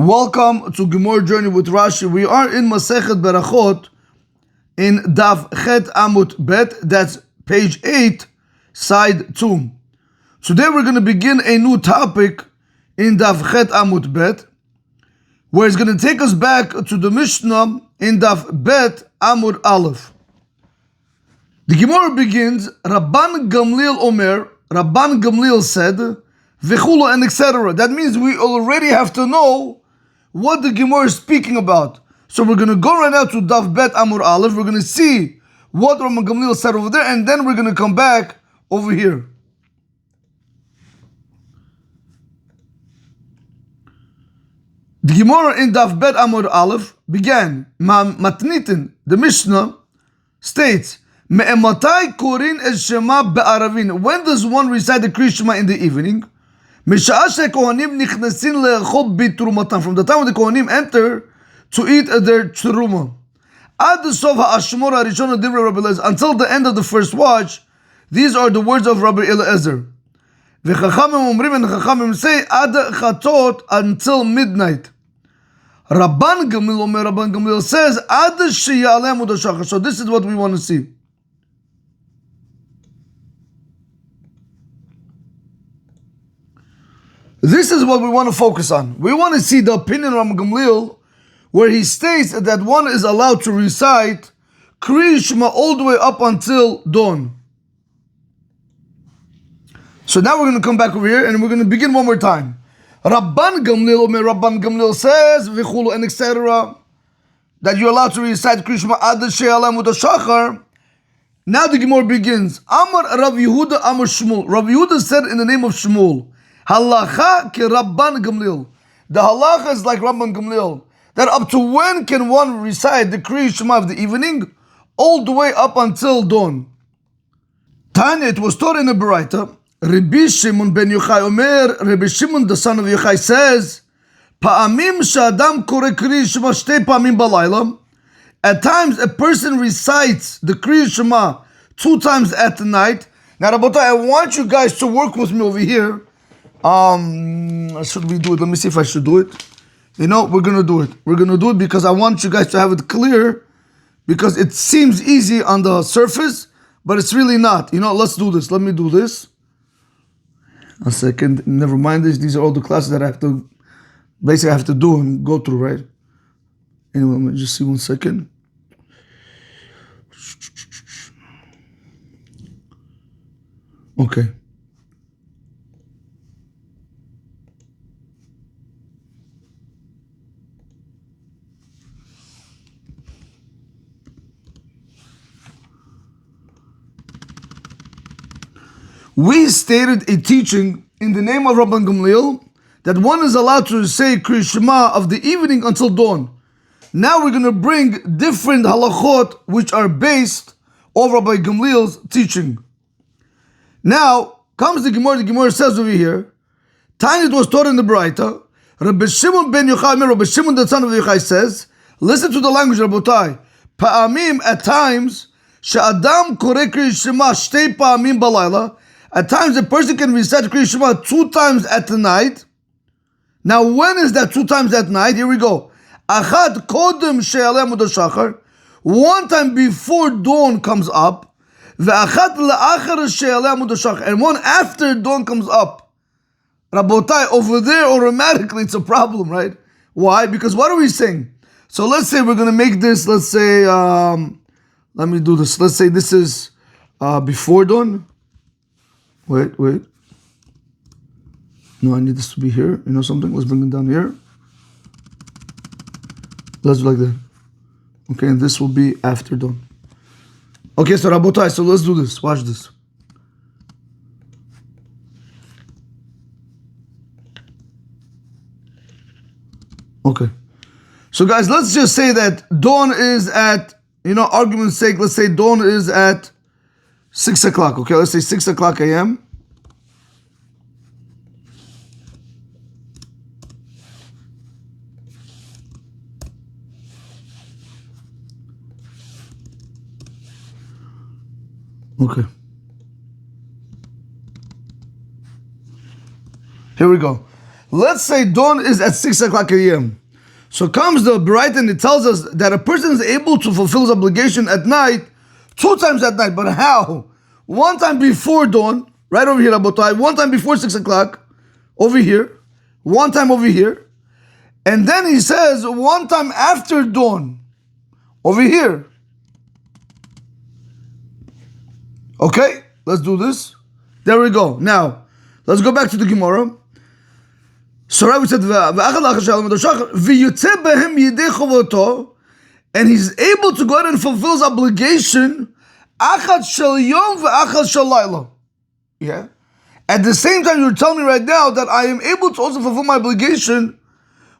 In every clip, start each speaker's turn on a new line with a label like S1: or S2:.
S1: Welcome to Gemara Journey with Rashi. We are in Masecht Berachot in Daf Chet Amud Bet. That's page 8, side 2. Today we're going to begin a new topic in Daf Chet Amud Bet, where it's going to take us back to the Mishnah in Daf Bet Amud Aleph. The Gemara begins, Rabban Gamliel Omer, Rabban Gamliel said, V'chulu, and etc. That means we already have to know what the Gemara is speaking about. So we're going to go right now to Daf Bet Amud Aleph. We're going to see what Rabban Gamliel said over there, and then we're going to come back over here. The Gemara in Daf Bet Amud Aleph began, Matnitin, the Mishnah states, Me'ematai korin es shema be'aravin. When does one recite the Kriya Shema in the evening? From the time when the Kohanim enter to eat their Truma. Until the end of the first watch, these are the words of Rabbi Eliezer. And Chachamim say, Ad chatot, until midnight. Rabban Gamliel says, Ad sheyaleh amud hashachar. So this is what we want to see. This is what we want to focus on. We want to see the opinion of Rabban Gamliel, where he states that one is allowed to recite Kriya Shema all the way up until dawn. So now we're going to come back over here and we're going to begin one more time. Rabban Gamliel says, V'chulu, and etc., that you're allowed to recite Kriya Shema ad she'aleh amud hashachar. Now the Gemara begins. Amar Rav Yehuda Amar Shmuel. Rav Yehuda said in the name of Shmuel, Halacha ke Rabban Gamliel. The halacha is like Rabban Gamliel, that up to when can one recite the Kriya Shema of the evening? All the way up until dawn. Tanya, it was taught in the Berachot. Rabbi Shimon ben Yochai Omer, Rabbi Shimon the son of Yochai says, Pa'amim sha'adam kore Kriya Shema shtei pa'amim balayla. At times a person recites the Kriya Shema 2 times at the night. Now Rabotai, I want you guys to work with me over here. Should we do it? Let me see if I should do it. You know, we're going to do it. We're going to do it because I want you guys to have it clear, because it seems easy on the surface, but it's really not. You know, let's do this. Let me do this. A second. Never mind this. These are all the classes that I have to, basically I have to do and go through, right? Anyway, let me just see 1 second. Okay. We stated a teaching in the name of Rabban Gamliel that one is allowed to say Kriya Shema of the evening until dawn. Now we're going to bring different halachot which are based on Rabbi Gamliel's teaching. Now comes the Gemara says over here, Tanya, it was taught in the Berachot, Rabbi Shimon ben Yochai, Rabbi Shimon the son of Yochai says, listen to the language, Rabotai, Pa'amim, at times, Sha'adam kore Kriya Shema shtei pa'amim balayla. At times a person can recite Kriya Shema 2 times at the night. Now when is that 2 times at night? Here we go. Achad kodem she'aleh amud hashachar. 1 time before dawn comes up. Ve'achad la'achar she'aleh amud hashachar. And 1 after dawn comes up. Rabotai, over there automatically it's a problem, right? Why? Because what are we saying? So let's say we're going to make this, let's say, let me do this. Let's say this is before dawn. Wait. No, I need this to be here. You know something? Let's bring it down here. Let's do like that. Okay, and this will be after dawn. Okay, so Rabotai, so let's do this. Watch this. Okay. So guys, let's just say that dawn is at, argument's sake, let's say dawn is at 6 o'clock, okay? Let's say 6 o'clock a.m. Okay. Here we go. Let's say dawn is at 6 o'clock a.m. So comes the Berachot and it tells us that a person is able to fulfill his obligation at night, 2 times at night. But how? 1 time before dawn, right over here, Rabotai, 1 time before 6 o'clock, over here, 1 time over here, and then he says 1 time after dawn, over here. Okay, let's do this. There we go. Now, let's go back to the Gemara. So right, we said, and he's able to go ahead and fulfill his obligation. Yeah. At the same time, you're telling me right now that I am able to also fulfill my obligation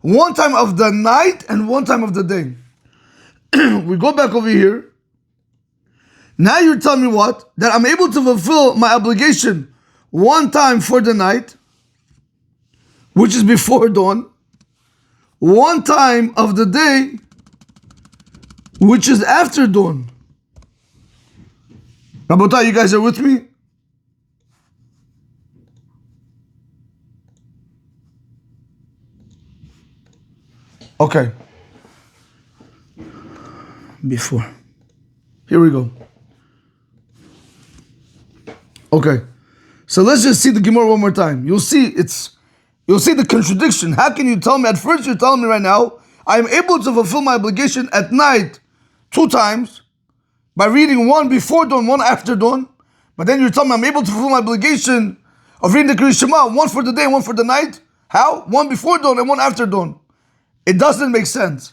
S1: 1 time of the night and 1 time of the day. We go back over here. Now you're telling me what? That I'm able to fulfill my obligation 1 time for the night, which is before dawn, 1 time of the day, which is after dawn. Rabotai, you guys are with me? Okay. Before. Here we go. Okay. So let's just see the Gemara one more time. You'll see the contradiction. How can you tell me? At first you're telling me right now, I am able to fulfill my obligation at night 2 times by reading 1 before dawn, 1 after dawn. But then you're telling me I'm able to fulfill my obligation of reading the Kriya Shema, 1 for the day, 1 for the night. How? 1 before dawn and 1 after dawn. It doesn't make sense.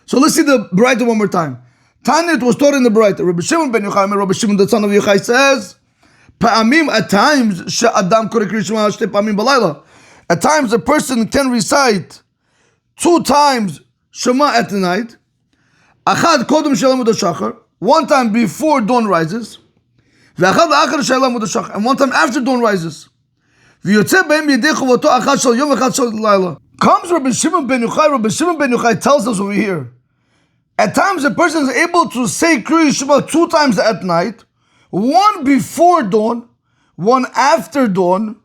S1: So let's see the Berachot one more time. Tanya, it was taught in the Berachot. Rabbi Shimon ben Yochai, Rabbi Shimon the son of Yochai says, Pa'amim, at times, she'adam koreh Kriya Shema shtei pa'amim balayla. At times a person can recite 2 times Shema at the night. Achad kodem shel Amud shachar, 1 time before dawn rises. Ve'achad la'achar shel Amud shachar, and 1 time after dawn rises. V'yotzeh behem yedei chovato achad shel yom achad shel layla. Comes Rabbi Shimon ben Yochai. Rabbi Shimon ben Yochai tells us over here. At times a person is able to say Kriya Shema 2 times at night, 1 before dawn, 1 after dawn,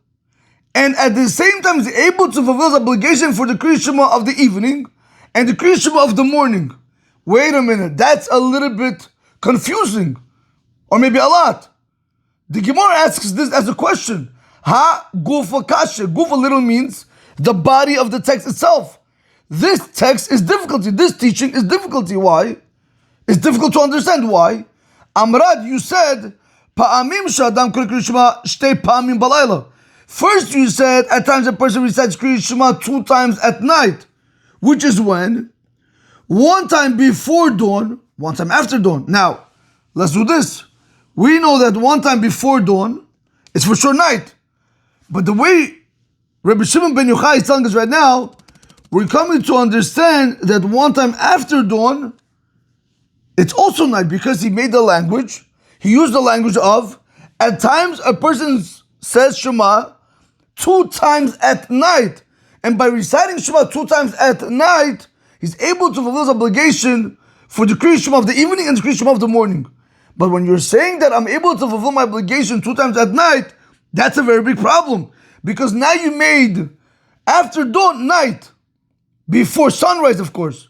S1: and at the same time is able to fulfill his obligation for the Kriya Shema of the evening and the Kriya Shema of the morning. Wait a minute, that's a little bit confusing, or maybe a lot. The Gemara asks this as a question. Ha gufa kasha. Gufa literally means the body of the text itself. This text is difficulty. This teaching is difficulty. Why? It's difficult to understand. Why? Amrad, you said, Pa'amim shadam koreh Kriya Shema shtei pa'amim balayla. First you said, at times a person recites Kriya Shema 2 times at night, which is when? 1 time before dawn, 1 time after dawn. Now, let's do this. We know that 1 time before dawn is for sure night. But the way Rabbi Shimon ben Yochai is telling us right now, we're coming to understand that 1 time after dawn, it's also night, because he made the language, he used the language of, at times a person says Shema 2 times at night. And by reciting Shema 2 times at night, he's able to fulfill his obligation for the Kriya Shema of the evening and the Kriya Shema of the morning. But when you're saying that I'm able to fulfill my obligation 2 times at night, that's a very big problem. Because now you made after dawn night, before sunrise, of course.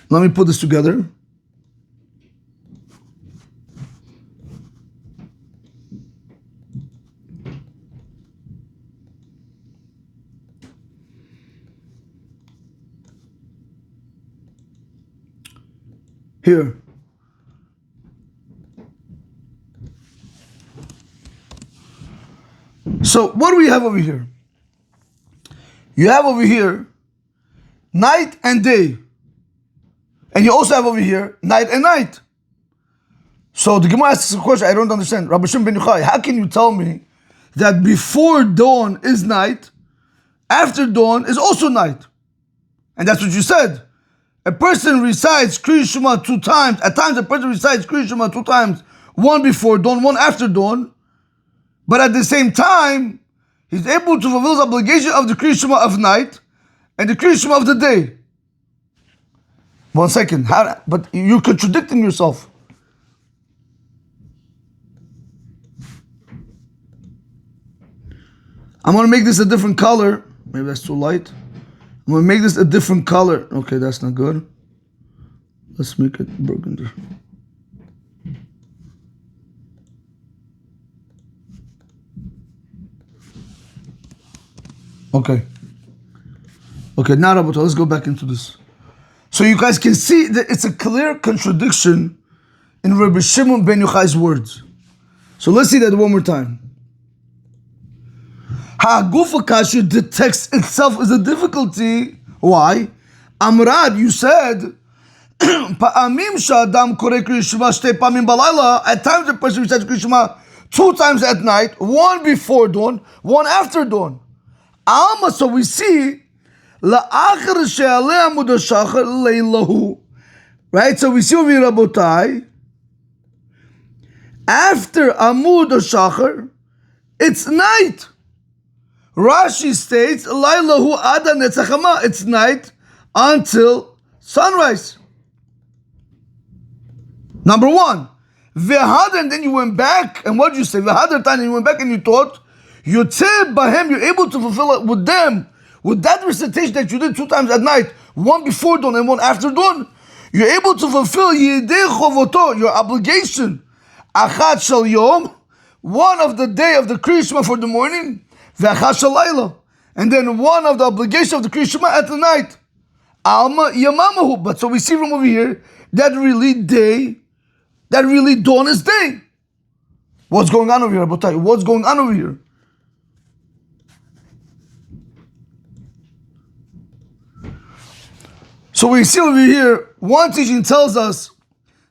S1: Let me put this together. Here. So what do we have over here? You have over here night and day. And you also have over here night and night. So the Gemara asks a question I don't understand. Rabbi Shimon ben Yochai, how can you tell me that before dawn is night, after dawn is also night? And that's what you said. A person recites Kriya Shema 2 times. At times a person recites Kriya Shema 2 times. 1 before dawn, 1 after dawn. But at the same time, he's able to fulfill his obligation of the Kriya Shema of night and the Kriya Shema of the day. 1 second. But you're contradicting yourself. I'm going to make this a different color. Maybe that's too light. I'm going to make this a different color. Okay, that's not good. Let's make it burgundy. Okay. Okay, now Rabbi, let's go back into this. So you guys can see that it's a clear contradiction in Rabbi Shimon ben Yochai's words. So let's see that one more time. Ha'gufa kasha, the text itself is a difficulty. Why? Amrad, you said, Pa'amim sha'adam koreh Kriya Shema shtei pa'amim balayla. At times a person recites Kriya Shema 2 times at night, one before dawn, one after dawn. Alma, so we see, la'achar she'aleh amud ha'shachar leilahu. Right? So we see over here, Rabotai, after Amud ha'shachar, it's night. Rashi states, Lailahu ada netzachama, it's night until sunrise. Number 1. V'hadar, and then you went back, and what did you say? V'hadar time, and you went back and you taught, Yotzeh bahem, you're able to fulfill it with them, with that recitation that you did 2 times at night, one before dawn and one after dawn, you're able to fulfill Yidei chovoto, your obligation. Achat shel yom, one of the day of the Kriya Shema for the morning, v'achat shel layla, and then one of the obligation of the Kriya Shema at the night. Alma yamamahu. But so we see from over here that really dawn is day. What's going on over here, Rabotai? What's going on over here? So we see over here, one teaching tells us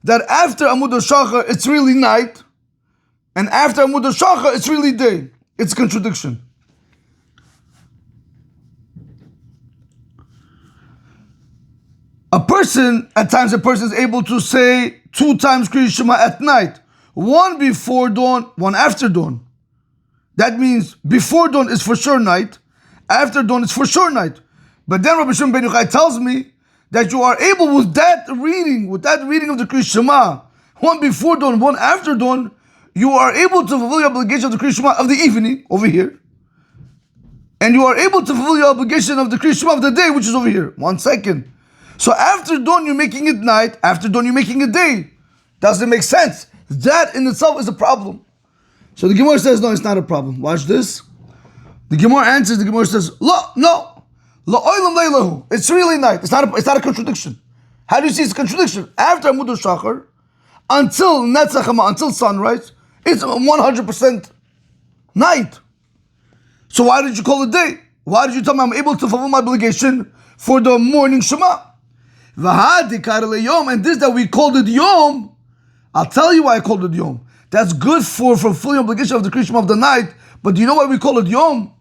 S1: that after Amud ha'shachar, it's really night, and after Amud ha'shachar, it's really day. It's a contradiction. At times a person is able to say 2 times Kriya Shema at night, one before dawn, one after dawn. That means before dawn is for sure night, after dawn is for sure night. But then Rabbi Shimon ben Yochai tells me that you are able with that reading of the Kriya Shema, one before dawn, one after dawn, you are able to fulfill your obligation of the Kriya Shema of the evening, over here. And you are able to fulfill your obligation of the Kriya Shema of the day, which is over here. 1 second. So after dawn, you're making it night. After dawn, you're making it day. Doesn't make sense. That in itself is a problem. So the Gemara says, no, it's not a problem. Watch this. The Gemara answers, the Gemara says, no. It's really night. It's not a contradiction. How do you see it's a contradiction? After Amud ha'shachar, until Netzachama, until sunrise, it's 100% night. So why did you call it day? Why did you tell me I'm able to fulfill my obligation for the morning Shema? And this that we called it Yom, I'll tell you why I called it Yom. That's good for fulfilling obligation of the Kriya Shema of the night, but do you know why we call it Yom?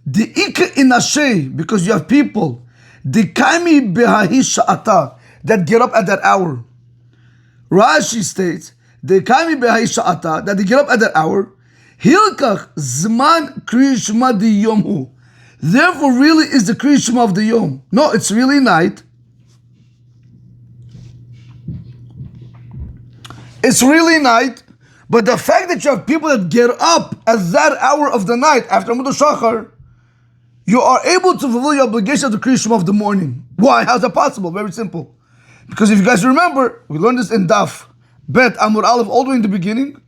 S1: The Ika in Ashay, because you have people, the Kaimi Behahi Sha'ata, that get up at that hour. Rashi states, the Kaimi Behahi Sha'ata, that they get up at that hour, Hilkach Zman Kriya Shema di Yomhu. Therefore, really is the Kriya Shema of the Yom. No, it's really night. It's really night, but the fact that you have people that get up at that hour of the night after Amud ha'shachar, you are able to fulfill your obligation of the Kriya Shema of the morning. Why? How's that possible? Very simple. Because if you guys remember, we learned this in Daf Bet Amud Aleph all the way in the beginning.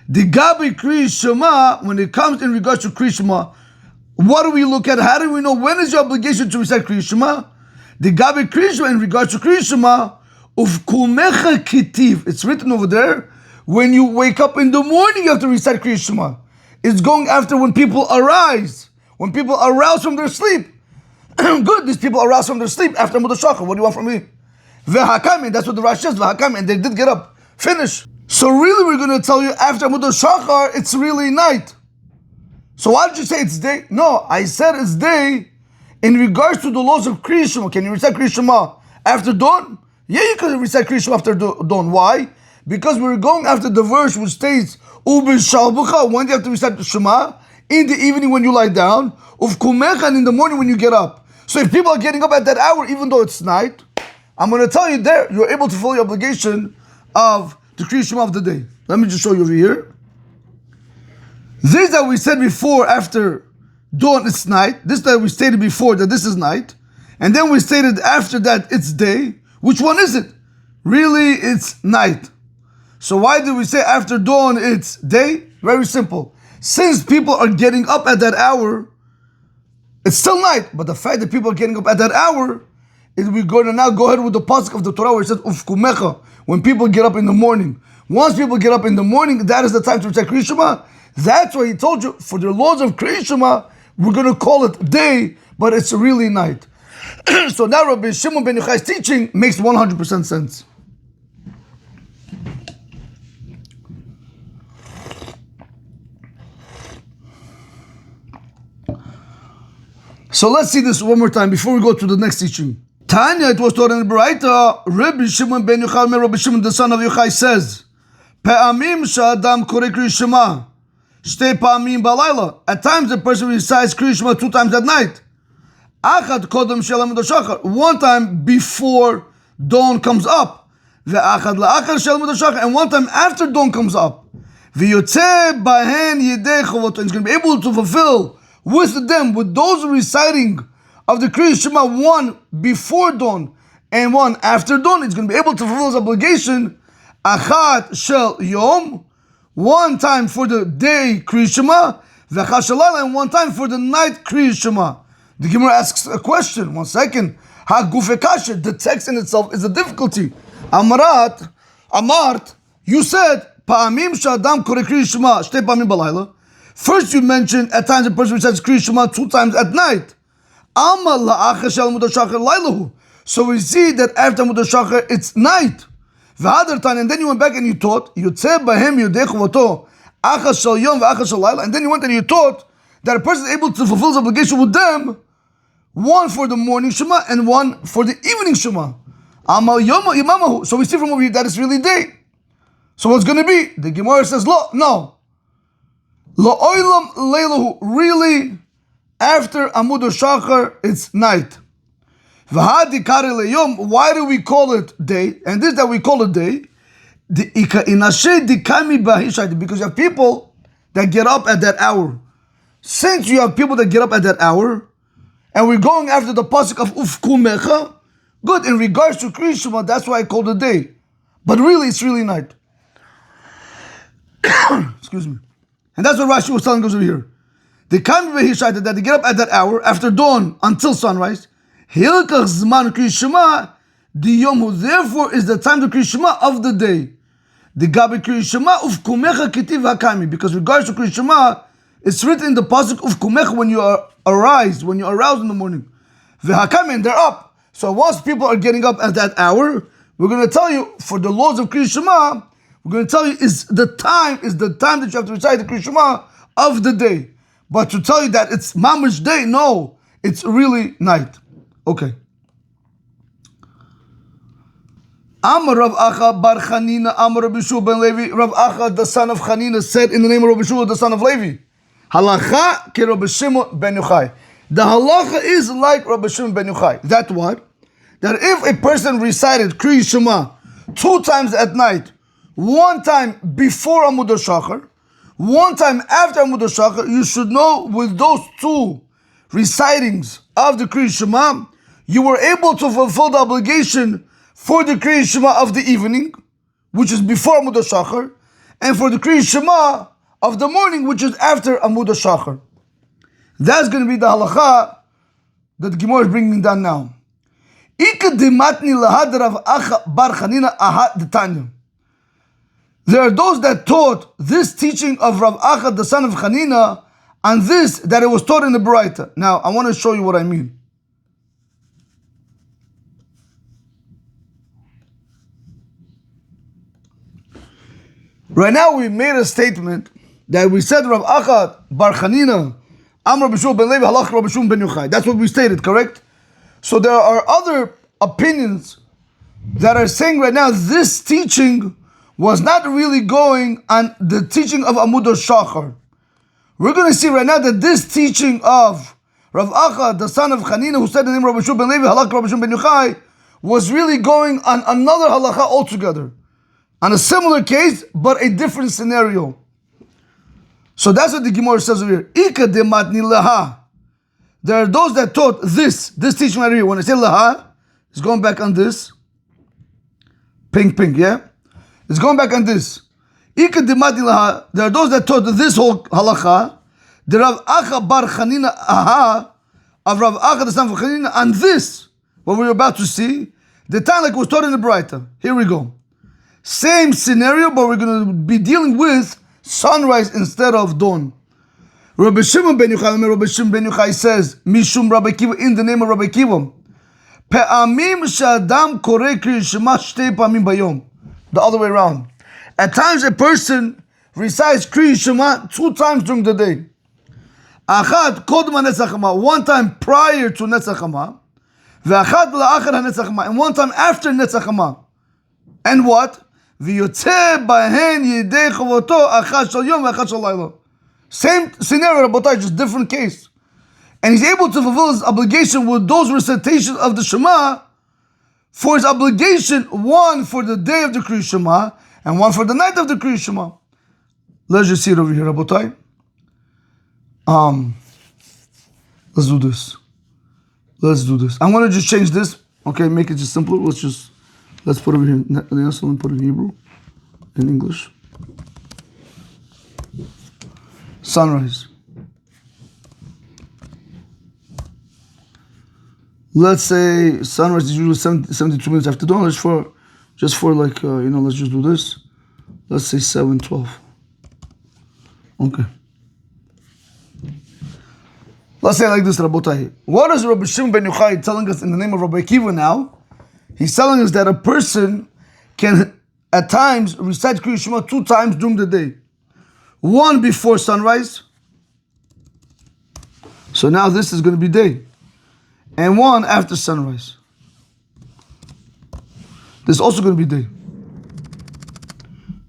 S1: The Gabi Kriya Shema, when it comes in regards to Kriya Shema, what do we look at? How do we know when is your obligation to recite Kriya Shema? The Gabi Kriya Shema, in regards to Kriya Shema, Ufkumecha Kitiv. It's written over there. When you wake up in the morning, you have to recite Kriya Shema. It's going after when people arise. When people arouse from their sleep. Good, these people arouse from their sleep after Amud ha'shachar. What do you want from me? V'hakami, that's what the Rashi says. V'hakami, and they did get up. Finish. So really we're going to tell you after Amud ha'shachar, it's really night. So why did you say it's day? No, I said it's day in regards to the laws of Kriya Shema. Can you recite Kriya Shema after dawn? Yeah, you can recite Kriya Shema after dawn. Why? Because we're going after the verse which states, when do you have to recite the Shema? In the evening when you lie down, and in the morning when you get up. So if people are getting up at that hour, even though it's night, I'm going to tell you there, you're able to fulfill your obligation of the Kriya Shema of the day. Let me just show you over here. This that we said before, after dawn it's night. This that we stated before that this is night. And then we stated after that it's day. Which one is it? Really, it's night. So why did we say after dawn it's day? Very simple. Since people are getting up at that hour, it's still night. But the fact that people are getting up at that hour, is we're going to now go ahead with the pasuk of the Torah where it says ufkumecha, when people get up in the morning. Once people get up in the morning, that is the time to recite Kriya Shema. That's why he told you, for the laws of Kriya Shema, we're going to call it day, but it's really night. So now Rabbi Shimon ben Yochai's teaching makes 100% sense. So let's see this one more time before we go to the next teaching. Tanya, it was taught in the Berachot, Rabbi Shimon ben Yochai, Rabbi Shimon the son of Yochai says, Pe'amim sha'adam koreh Kriya Shema, shtei pa'amim ba'layla. At times a person recites Kriya Shema 2 times at night. Achad kodem shel Amud HaShachar, 1 time before dawn comes up. Ve'achad la'achar shel Amud HaShachar, and 1 time after dawn comes up. Ve'yotzeh bahen yedei chovot, and he's going to be able to fulfill with them, with those reciting of the Kriya Shema, 1 before dawn and 1 after dawn, he's going to be able to fulfill his obligation. Achat shel yom, 1 time for the day Kriya Shema, ve'achat shel layla, and 1 time for the night Kriya Shema. The Gemara asks a question. 1 second. Ha-gufe kasha, the text in itself is a difficulty. Amart, you said, Pa'amim sha'adam koreh Kriya Shema, shtei pa'amim b'layla. First you mentioned at times a person recites Kriya Shema 2 times at night. Amma la'achar shel Amud HaShachar laylahu. So we see that after Amud HaShachar it's night. V'hadar tan, and then you went back and you taught, Yotzeh bahem yodei chovato, achar shel yom ve'achar shel layla, and then you went and you taught that a person is able to fulfill his obligation with them, 1 for the morning Shema and 1 for the evening Shema. Amal yom imamahu. So we see from over here that it's really day. So what's going to be? The Gemara says, no. Lo oilam leilahu. Really, after Amud HaShachar, it's night. V'hadi kare leyom. Why do we call it day? And this that we call it day, because you have people that get up at that hour. Since you have people that get up at that hour, and we're going after the pasuk of ufkumecha, good, in regards to Kriya Shema, that's why I called it day. But really, it's really night. Excuse me. And that's what Rashi was telling us over here. They can't be that they get up at that hour, after dawn, until sunrise. Hilkach zman Kriya Shema, the yomu, therefore is the time to Kriya Shema of the day. The gabi Kriya Shema ufkumecha kitiv hakami, because regards to Kriya Shema, it's written in the pasuk of kumech, when you are aroused in the morning. V'hakam, and they're up. So once people are getting up at that hour, we're going to tell you, for the laws of Kriya Shema, we're going to tell you is the time that you have to recite the Kriya Shema of the day. But to tell you that it's mamish day, no, it's really night. Okay. Amar Rav Acha bar Chanina, Amar Rabbi Shua ben Levi. Rav Acha, the son of Chanina, said in the name of Rabbi Shua, the son of Levi, Halacha ke Rabbi Shimon ben Yochai. The halacha is like Rabbi Shimon ben Yochai. That what? That if a person recited Kriya Shema 2 times at night, 1 time before Amud HaShachar, 1 time after Amud HaShachar, you should know with those 2 recitings of the Kriya Shema, you were able to fulfill the obligation for the Kriya Shema of the evening, which is before Amud HaShachar, and for the Kriya Shema of the morning, which is after Amud HaShachar. That's going to be the halacha that the Gemara is bringing down now. There are those that taught this teaching of Rav Acha, the son of Chanina, and this that it was taught in the Berachot. Now, I want to show you what I mean. Right now, we made a statement that we said Rav Acha bar Chanina, Amr Rabbi Shua ben Levi, halach Rabbi Shimon ben Yochai. That's what we stated, correct? So there are other opinions that are saying right now this teaching was not really going on the teaching of Amud HaShachar. We're going to see right now that this teaching of Rav Acha, the son of Chanina, who said the name of Rabbi Shua ben Levi, halach Rabbi Shimon ben Yochai, was really going on another halacha altogether. On a similar case, but a different scenario. So that's what the Gemara says over here. Ika de matni laha. there are those that taught this teaching right here. When I say laha, it's going back on this. Pink, yeah? It's going back on this. There are those that taught this whole halacha. The Rav Acha bar Chanina aha of Rav Acha the son of Chanina on this, what we're about to see, the time like was taught in the Braita. Here we go. Same scenario, but we're going to be dealing with sunrise instead of dawn. Rabbi Shimon ben Yochai says, Mishum Rabbi Kiva, in the name of Rabbi Kiva. Pe'amim sh'adam koreh kriyat shema shtei pamim bayom. The other way around. At times a person recites kriyat shema 2 times during the day. Achad kodma netzach hama, 1 time prior to netzach hama. Ve'achad la'achar hanetzach hama, and 1 time after netzach hama. And what? V'yotzeh bahen yidei chovoto achad shal yom ve'achad shal layla. Same scenario, but just different case. And he's able to fulfill his obligation with those recitations of the Shema for his obligation, 1 for the day of the Kriyat Shema and 1 for the night of the Kriyat Shema. Let's just see it over here, Rabotai. Let's do this. I'm going to just change this. Okay, make it just simpler. Let's put it over here. Put it in Hebrew, in English. Sunrise. Let's say sunrise is usually 72 minutes after dawn. Let's for like, let's just do this. Let's say 7:12. Okay. Let's say like this, Rabotai. What is Rabbi Shimon ben Yochai telling us in the name of Rabbi Kiva now? He's telling us that a person can at times recite Kriyat Shema 2 times during the day. 1 before sunrise. So now this is going to be day. And 1 after sunrise. This is also going to be day.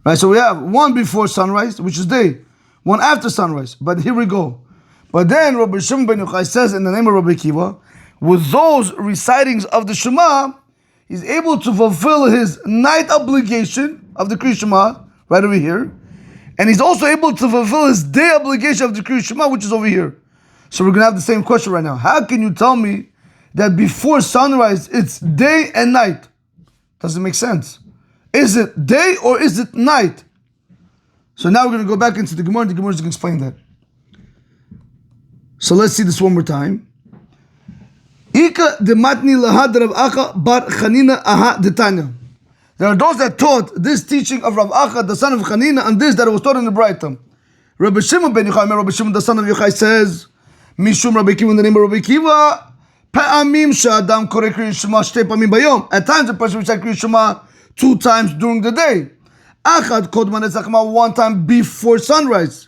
S1: Right, so we have 1 before sunrise, which is day. 1 after sunrise. But here we go. But then Rabbi Shimon ben Yochai says in the name of Rabbi Kiva, with those recitings of the Shema, he's able to fulfill his night obligation of the Kriyat Shema, right over here. And he's also able to fulfill his day obligation of the Kriyat Shema, which is over here. So we're going to have the same question right now. How can you tell me that before sunrise it's day and night? Doesn't make sense. Is it day or is it night? So now we're going to go back into the Gemara, and the Gemara is going to explain that. So let's see this one more time. Ika de matni lahad Rav Acha bar Chanina aha detanya. There are those that taught this teaching of Rav Acha, the son of Chanina, and this that was taught in the Braita. Rabbi Shimon ben Yochai, Rabbi Shimon, the son of Yochai, says, Mishum Rabbi Kiva, in the name of Rabbi Kiva, Pe'amim sha'adam koreh kriyat shema shtei pamim bayom. At times a person recites kriyat shema 2 times during the day. Achad kodma netzach hama, 1 time before sunrise.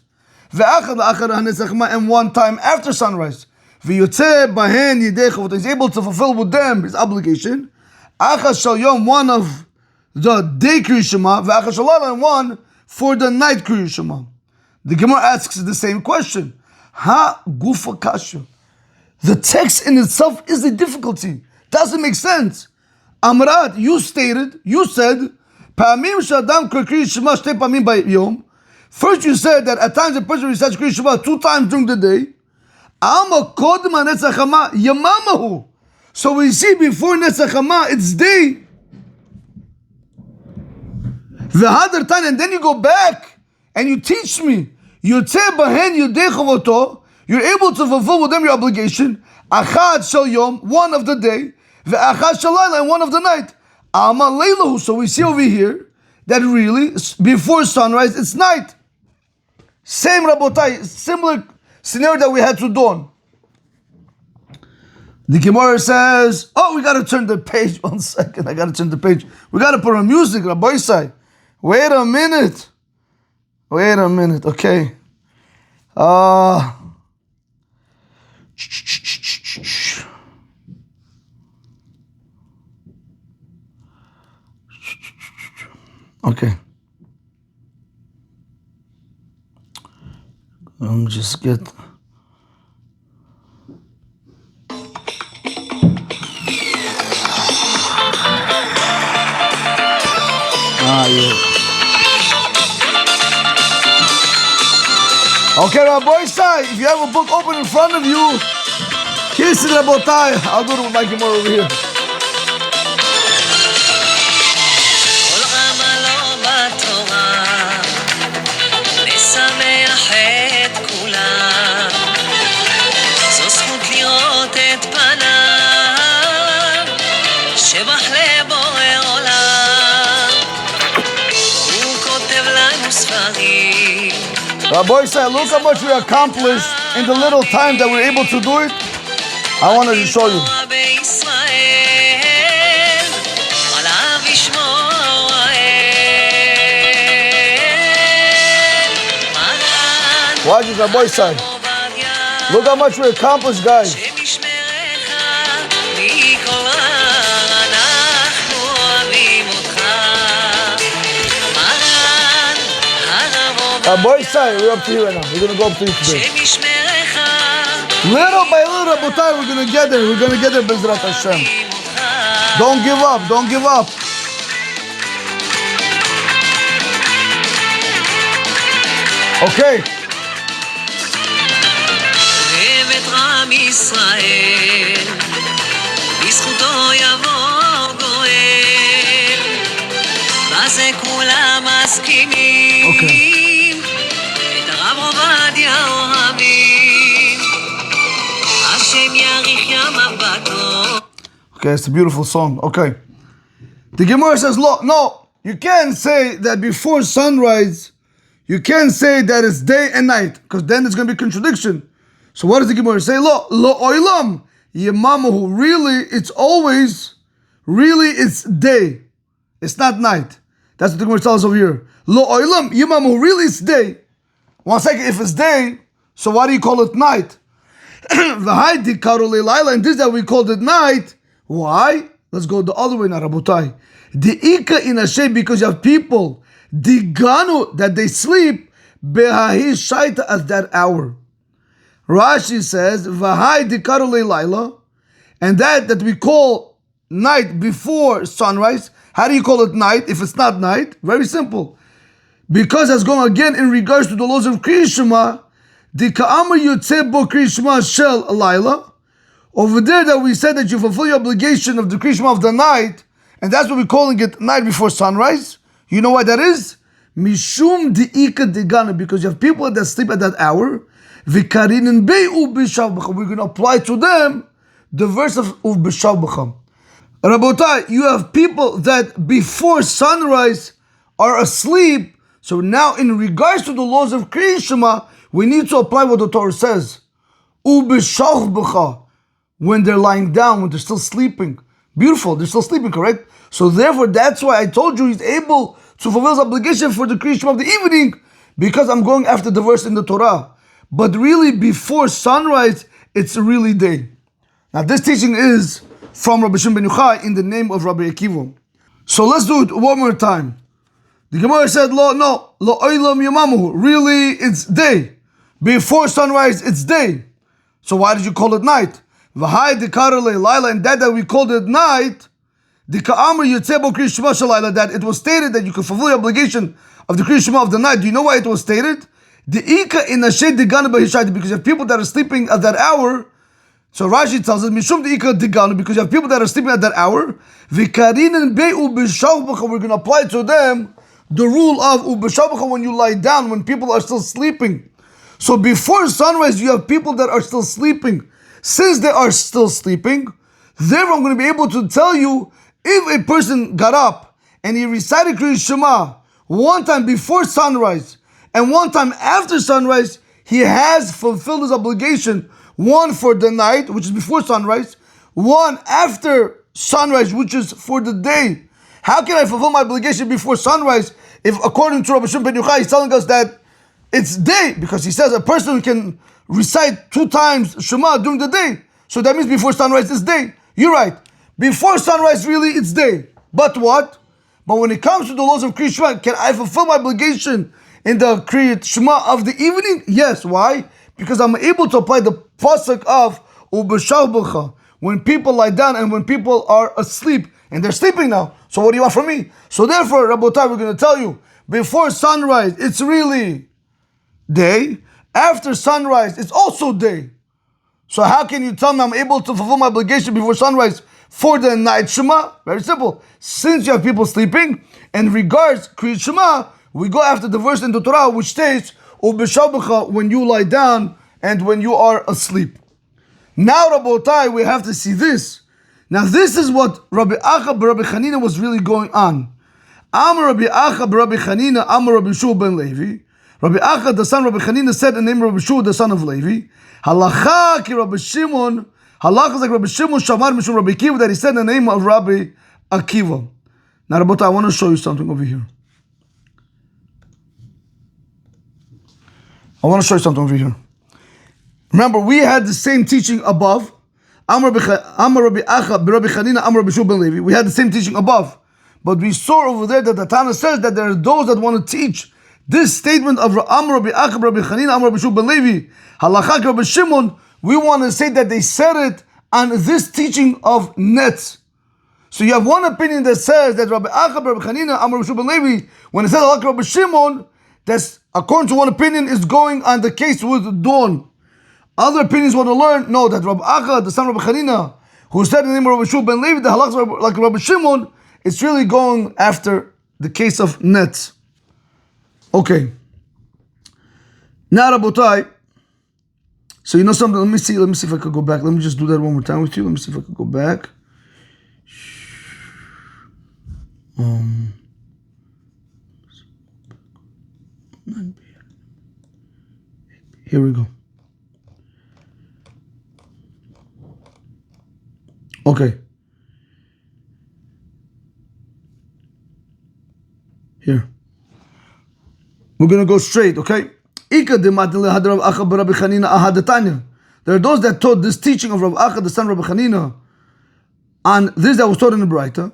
S1: Ve'achad la'achar hanetzach hama, and 1 time after sunrise. V'yotzeh bahen yidei chavot. He's able to fulfill with them his obligation. Achad shal yom, 1 of the day Kriyat Shema, ve'achad shal layla, and 1 for the night Kriyat Shema. The Gemara asks the same question. Ha gufa kasha. The text in itself is a difficulty. Doesn't make sense. Amrat, you said, Pa'amim shadam kriyat shema shtei pamim bayom. First you said that at times a person recites kriyat shema 2 times during the day. Alma kodem netzach hama yamamahu. So we see before netzach hama it's day. V'hadar tan, and then you go back and you teach me. Yotzeh bahen yidei chovoto. You're able to fulfill with them your obligation. Achad shel yom, 1 of the day. Ve'achad shel layla, and 1 of the night. Alma leilahu. So we see over here that really before sunrise it's night. Same Rabotai, similar scenario that we had to dawn. The Gemara says, oh, we got to turn the page. 1 second, I got to turn the page. We got to put on music, Rabbi Isai. Wait a minute, okay. Okay. Let me just get... yeah. Okay, Rabbi Isai, if you have a book open in front of you, This is Rabotai. I'll do it with my Gemara over here. Rabbi said, look how much we accomplished in the little time that we're able to do it. I wanted to show you. Watch this, Rabbi said. Look how much we accomplished, guys. Boy side, we're up to here right now. We're going to go up to you today. Little by little, Rabotai, we're going to get there. We're going to get there, Bezrat Hashem. Don't give up. Don't give up. Okay. Okay. Okay, it's a beautiful song. Okay. The Gemara says, no, you can't say that before sunrise, you can't say that it's day and night, because then there's going to be contradiction. So what does the Gemara say? Lo oilam yemamahu. Really, it's always, it's day. It's not night. That's what the Gemara tells us over here. Lo oilam yemamahu. Really, it's day. One second, if it's day, so why do you call it night? And this that we called it night. Why? Let's go the other way now, Rabotai. The ika in Hashem, because you have people, diganu, that they sleep, behahi shaita at that hour. Rashi says, v'hai dikaru le'layla, and that we call night before sunrise. How do you call it night if it's not night? Very simple. Because that's going again in regards to the laws of Kriyat Shema, the ka'amar yotzeh bo Kriyat Shema shel layla. Over there that we said that you fulfill your obligation of the Kriyat Shema of the night, and that's what we're calling it night before sunrise. You know why that is? Mishum di'ika digana, because you have people that sleep at that hour. V'karinin be'u b'shavbacham. We're going to apply to them the verse of b'shavbacham. Rabotai, you have people that before sunrise are asleep. So now in regards to the laws of Kriyat Shema, we need to apply what the Torah says. U'b'shavbacham. When they're lying down, when they're still sleeping. Beautiful, they're still sleeping, correct? So therefore, that's why I told you he's able to fulfill his obligation for the Kriyat Shema of the evening, because I'm going after the verse in the Torah. But really, before sunrise, it's really day. Now this teaching is from Rabbi Shimon ben Yochai in the name of Rabbi Akiva. So let's do it one more time. The Gemara said, lo oilam yamamu. Really, it's day. Before sunrise, it's day. So why did you call it night? V'hai dikar le'layla, and that we called it night, the ka'amar yotzeh bo Kriyat Shema shel layla, that it was stated that you can fulfill the obligation of the Kriyat Shema of the night. Do you know why it was stated? The ika in Hashem diganu b'hishayt, because you have people that are sleeping at that hour. So Rashi tells us, mishum the ika diganu, because you have people that are sleeping at that hour. V'karinin be'u b'shavbacham, we're going to apply to them the rule of u'b'shavbacham, when you lie down, when people are still sleeping. So before sunrise, you have people that are still sleeping. Since they are still sleeping, therefore I'm going to be able to tell you, if a person got up and he recited Kriyat Shema one time before sunrise and one time after sunrise, he has fulfilled his obligation. One for the night, which is before sunrise, one after sunrise, which is for the day. How can I fulfill my obligation before sunrise if, according to Rabbi Shimon ben Yochai, he's telling us that it's day? Because he says a person can recite 2 times Shema during the day. So that means before sunrise is day. You're right. Before sunrise, really, it's day. But what? But when it comes to the laws of Kriyat Shema, can I fulfill my obligation in the Kriyat Shema of the evening? Yes. Why? Because I'm able to apply the pasuk of U'b'shavbacham, when people lie down and when people are asleep. And they're sleeping now. So what do you want from me? So therefore, Rabotai, we're going to tell you, before sunrise, it's really day. After sunrise, it's also day. So how can you tell me I'm able to fulfill my obligation before sunrise for the night Shema? Very simple. Since you have people sleeping, in regards Kriyat Shema, we go after the verse in the Torah which states, "Ubeshabecha," when you lie down and when you are asleep. Now, Rabotai, we have to see this. Now, this is what Rabbi Acha Rabbi Chanina was really going on. Amar Rabbi Acha Rabbi Chanina, Amar Rabbi Shua ben Levi. Rabbi Acha, the son of Rabbi Chanina, said in the name of Rabbi Shua, the son of Levi, Halacha ki Rabbi Shimon, Halacha is like Rabbi Shimon, Shamar Mishum Rabbi Akiva, that he said in the name of Rabbi Akiva. Now, Rabotai, I want to show you something over here. Remember, we had the same teaching above. Amar Rabbi Acha, Rabbi Chanina, Amar Rabbi Shua ben Levi. We had the same teaching above. But we saw over there that the Tana says that there are those that want to teach this statement of Amar Rabbi Acha, Rabbi Chanina, Amar Rabbi Shua ben Levi, Halachak Rabbi Shimon. We want to say that they said it on this teaching of nets. So you have one opinion that says that Rabbi Acha, Rabbi Chanina, Amar Rabbi Shua ben Levi, when it says Halachak Rabbi Shimon, that's according to one opinion is going on the case with dawn. Other opinions want to learn, no, that Rabbi Acha, the son of Rabbi Chanina, who said in the name of Rabbi Shua ben Levi, the halachas like Rabbi Shimon, it's really going after the case of nets. Okay. Now, Rabotai, so you know something, let me see if I could go back. Let me just do that one more time with you. Let me see if I could go back. Here we go. Okay. Here. We're going to go straight, okay? There are those that taught this teaching of Rabbi Acha, the son of Rabbi Chanina, and this that was taught in the Braita.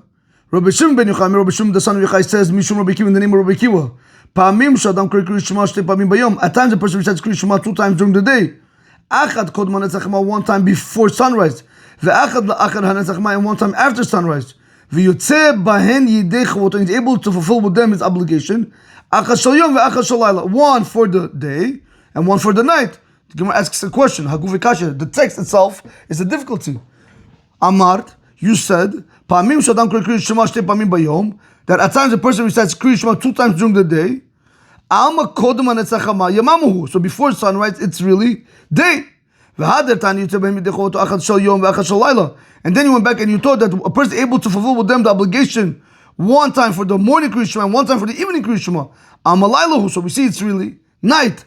S1: Rabbi Shimon ben Yochai, Rabbi Shimon, the son of Yochai, says, Mishum Rabbi Akiva, in the name of Rabbi Akiva. At times a person recites Kriyat Shema 2 times during the day. One time before sunrise. And one time after sunrise. And he's able to fulfill with them his obligation. One for the day and one for the night. The Gemara asks a question. The text itself is a difficulty. Amar, you said, that at times a person recites Kriyat Shema 2 times during the day. So before sunrise, it's really day. And then you went back and you taught that a person is able to fulfill with them the obligation one time for the morning Kriyat Shema and one time for the evening Kriyat Shema. So we see it's really night.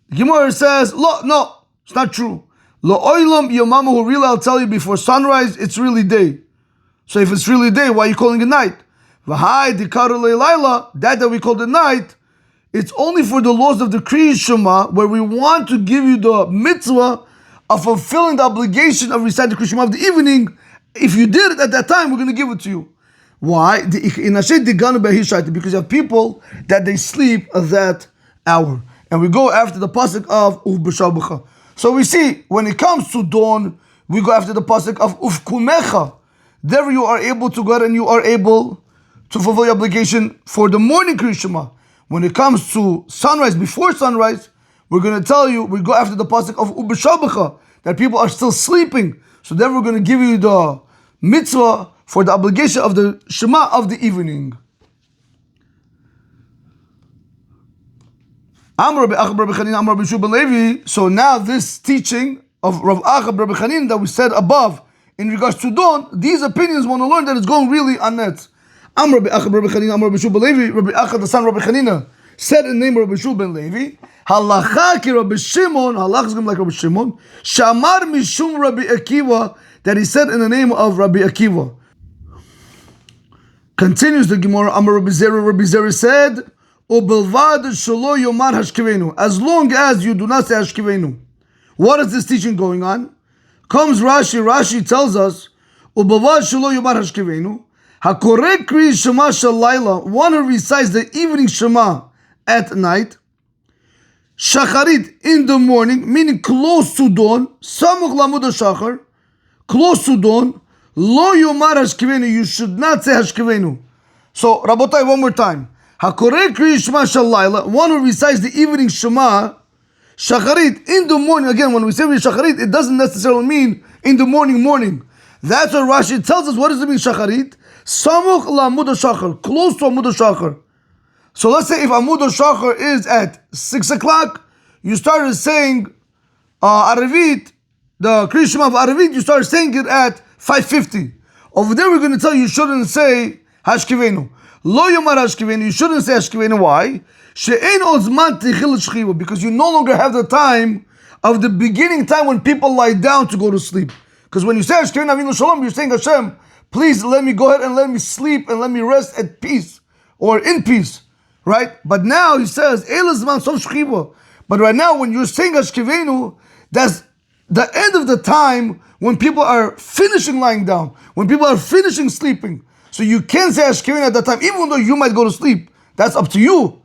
S1: The Gemara says, no, it's not true. Really, I'll tell you, before sunrise, it's really day. So if it's really day, why are you calling it night? That we call it night, it's only for the laws of the Kriyat Shema, where we want to give you the mitzvah of fulfilling the obligation of reciting the Kriyat Shema of the evening. If you did it at that time, we're going to give it to you. Why? Because you have people that they sleep at that hour. And we go after the pasuk of Ufbeshabecha. So we see, when it comes to dawn, we go after the pasuk of Ufkumecha. There you are able to go out and you are able to fulfill your obligation for the morning Kriyat Shema. When it comes to sunrise, before sunrise, we're going to tell you, we go after the pasuk of Ubeshabecha, that people are still sleeping. So then we're going to give you the mitzvah for the obligation of the Shema of the evening. So now this teaching of Rav Acha Rabbi Chanina that we said above in regards to dawn, these opinions want to learn that it's going really on net. Rabbi Acha Rabbi Chanina, Rabbi Shua ben Levi, Rabbi Acha the son of Rabbi Chanina said in the name of Rabbi Shua ben Levi, Halacha ki Rabbi Shimon, Halacha is going to be like Rabbi Shimon, Shamar mishum Rabbi Akiva, that he said in the name of Rabbi Akiva. Continues the Gemara, Amar Rabbi Zera said, Ubelvad shelo yomar hashkivenu, as long as you do not say hashkivenu. What is this teaching going on? Comes Rashi tells us, Ubelvad shelo yomar hashkivenu, Hakorek Kriyat Shema shalayla, one who recites the evening Shema at night, Shacharit in the morning, meaning close to dawn, Samuch lamud shachar, close to dawn, Lo yomar hashkivenu, you should not say hashkivenu. So, Rabotai, one more time. Hakorek Kriyat Shema shalayla, one who recites the evening Shema, Shacharit, in the morning. Again, when we say shacharit, it doesn't necessarily mean in the morning. That's what Rashi tells us. What does it mean, shacharit? Samuch la'amud shachar, close to amud shachar. So let's say if amud shachar is at 6 o'clock, you started saying Arivit, the Kriya Shema of Arivit, you started saying it at 5:50. Over there, we're going to tell you shouldn't say Hashkivenu. Lo yomar Hashkivenu, you shouldn't say Hashkivenu. Why? She'ein ozman tichil shchiva, because you no longer have the time of the beginning time when people lie down to go to sleep. Because when you say Hashkivenu Avinu Shalom, you're saying, Hashem, please let me go ahead and let me sleep and let me rest at peace or in peace, right? But now he says Eil zman sof shchiva. But right now, when you're saying Hashkivenu, that's the end of the time when people are finishing lying down, when people are finishing sleeping. So you can't say Hashkivenu at that time, even though you might go to sleep. That's up to you.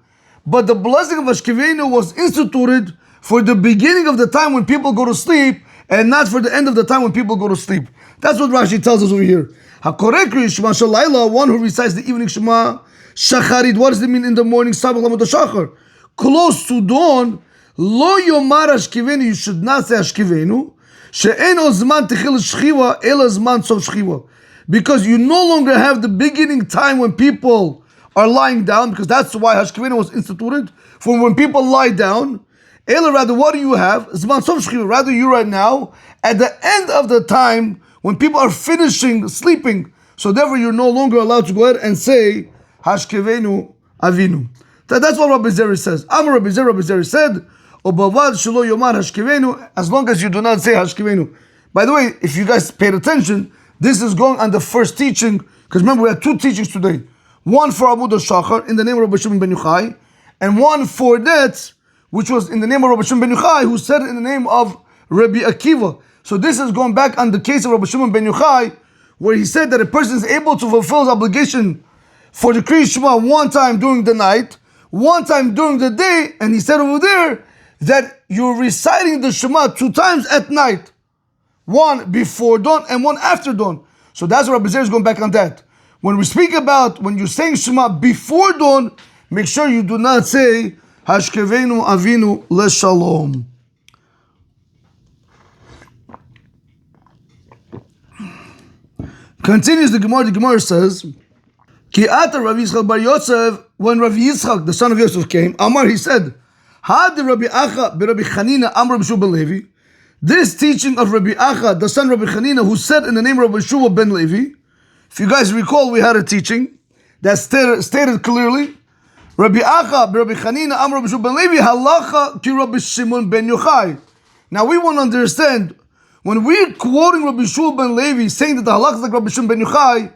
S1: But the blessing of Hashkivenu was instituted for the beginning of the time when people go to sleep, and not for the end of the time when people go to sleep. That's what Rashi tells us over here. HaKoreh Kriya Shema Shalayla, one who recites the evening Shema, Shacharit, what does it mean in the morning? Sabach Lamut Shachar. Close to dawn, Lo Yomar Hashkivenu, you should not say Hashkivenu. She'en ozman tichil shchiva, ela zman sof shchiva. Because you no longer have the beginning time when people are lying down, because that's why Hashkivenu was instituted, for when people lie down. Ela, rather, what do you have? Zman sof shchiva. Rather, you right now, at the end of the time, when people are finishing sleeping, so therefore you're no longer allowed to go ahead and say Hashkivenu Avinu. That's what Rabbi Zeri says. Amar Rabbi Zeri said, Obavad shelo yomar Hashkivenu, as long as you do not say Hashkivenu. By the way, if you guys paid attention, this is going on the first teaching, because remember we had two teachings today. One for Amud Shachar in the name of Rabbi Shimon ben Yochai, and one for that, which was in the name of Rabbi Shimon ben Yochai, who said it in the name of Rabbi Akiva. So this is going back on the case of Rabbi Shimon ben Yochai, where he said that a person is able to fulfill his obligation for the Kriya Shema one time during the night, one time during the day, and he said over there that you're reciting the Shema 2 times at night. One before dawn and one after dawn. So that's what Rabbi Zer is going back on that. When we speak about, when you're saying Shema before dawn, make sure you do not say Hashkivenu Avinu Leshalom. Continues the Gemara says, Ki ata Rav Yitzchak bar Yosef, when Rav Yitzchak, the son of Yosef, came, Amar, he said, Had Rabbi Acha Rabbi Chanina Amr Rabbi Shua ben Levi. This teaching of Rabbi Acha, the son of Rabbi Chanina, who said in the name of Rabbi Shua ben Levi. If you guys recall, we had a teaching that stated clearly, Rabbi Acha Rabbi Chanina Amr Rabbi Shua ben Levi halacha ki Rabbi Shimon ben Yochai. Now we want to understand, when we're quoting Rabbi Shua ben Levi saying that the halacha is like Rabbi Shimon ben Yochai,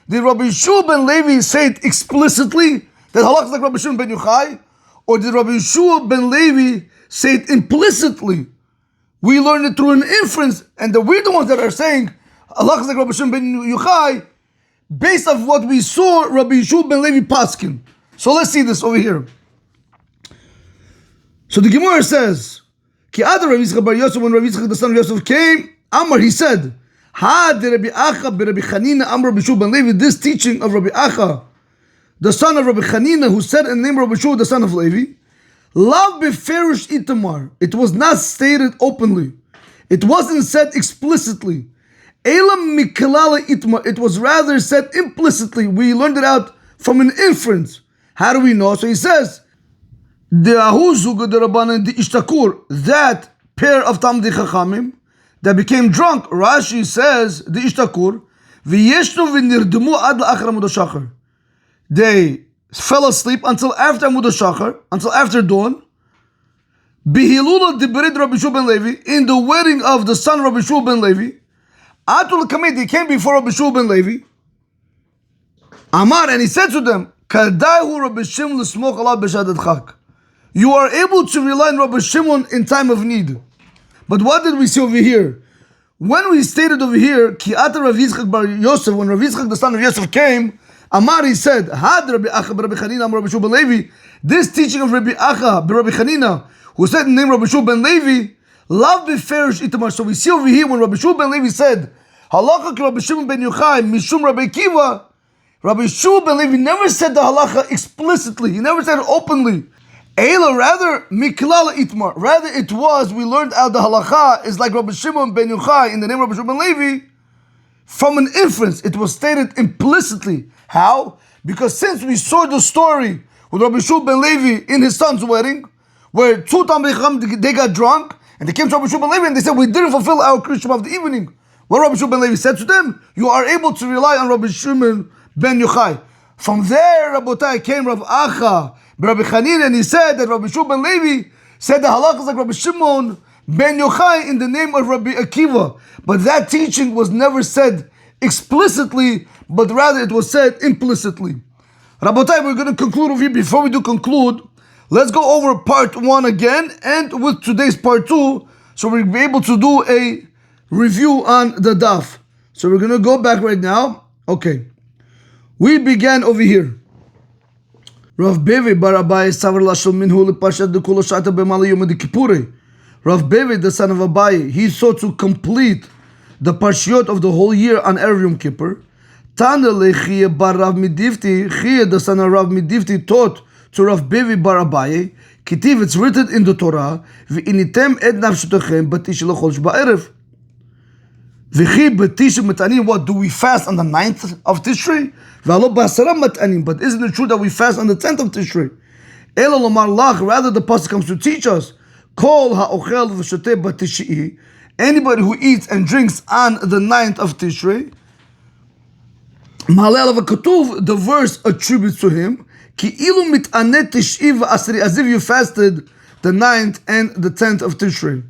S1: did Rabbi Shua ben Levi say it explicitly that halacha is like Rabbi Shimon ben Yochai? Or did Rabbi Shua ben Levi say it implicitly? We learned it through an inference, and we're the ones that are saying halacha is like Rabbi Shimon ben Yochai based off what we saw Rabbi Shua ben Levi paskin. So let's see this over here. So the Gemara says, Ki Adar Rabbi Yitzchak bar Yosef, when Rabbi Yitzchak the son of Yosef came, Amar, he said, Had Rabbi Acha Rabbi Chanina Amr Rabbi Shua ben Levi, this teaching of Rabbi Acha, the son of Rabbi Chanina, who said in the name of Rabbi Shua, the son of Levi, Lav beferish itamar. It was not stated openly. It wasn't said explicitly. Elam miklala itmar. It was rather said implicitly. We learned it out from an inference. How do we know? So he says, the ahuzug the rabbanan the ishtakur, that pair of Talmidei Chachamim that became drunk. Rashi says the ishtakur v'yeshnu v'nirdumu ad la'achar Amud Shachar. They fell asleep until after Amud Shachar, until after dawn. Bihilula diberid Rabbi Shua ben Levi, in the wedding of the son of Rabbi Shua ben Levi. Atul Kameh, they came before Rabbi Shua ben Levi. Amar, and he said to them, Kadaihu Rabbi Shimon l'smoch alav b'shadat chak. You are able to rely on Rabbi Shimon in time of need. But what did we see over here? When we stated over here, Ki ata Rav Yitzchak bar Yosef, when Rav Yitzchak the son of Yosef came, Amar, he said, Had Rabbi Acha Rabbi Chanina Amar Rabbi Shua ben Levi. This teaching of Rabbi Acha Rabbi Chanina, who said in the name of Rabbi Shua ben Levi, Lav beferish itamar. So we see over here when Rabbi Shua ben Levi said, Halacha ki Rabbi Shimon ben Yochai mishum Rabbi Akiva. Rabbi Shua ben Levi never said the halacha explicitly. He never said it openly. Eila, rather, miklala itmar. Rather, it was, we learned out the halacha, is like Rabbi Shimon ben Yochai, in the name of Rabbi Shimon ben Levi, from an inference. It was stated implicitly. How? Because since we saw the story with Rabbi Shimon ben Levi in his son's wedding, where two Talmidei Chacham, they got drunk, and they came to Rabbi Shimon ben Levi, and they said, we didn't fulfill our Krishma of the evening. What Rabbi Shimon ben Levi said to them, you are able to rely on Rabbi Shimon ben Yochai. From there, Rabotai, came Rav Acha, Rabbi Chanin, and he said that Rabbi Shimon ben Levi said the halakha is like Rabbi Shimon ben Yochai in the name of Rabbi Akiva. But that teaching was never said explicitly, but rather it was said implicitly. Rabotai, we're going to conclude over here. Before we do conclude, let's go over part 1 again, and with today's part 2, so we'll be able to do a review on the daf. So we're going to go back right now. Okay. We began over here. Rav Bevi bar Abaye savar lashel minhu lepashat dekula shata b'mala yom kippurei. Rav Bevi, the son of Abaye, he sought to complete the parshiot of the whole year on Erev Yom Kippur. Tana lechiyah bar Rav Midifti, Chiyah, the son of Rav Midifti, taught to Rav Bevi bar Abaye, Kitiv, it's written in the Torah, v'initem ed nafshetochem b'tish l'chol ba'erev. What do we fast on the 9th of Tishrei? But isn't it true that we fast on the 10th of Tishrei? Rather, the pasuk comes to teach us. Anybody who eats and drinks on the 9th of Tishrei, the verse attributes to him, as if you fasted the 9th and the 10th of Tishrei.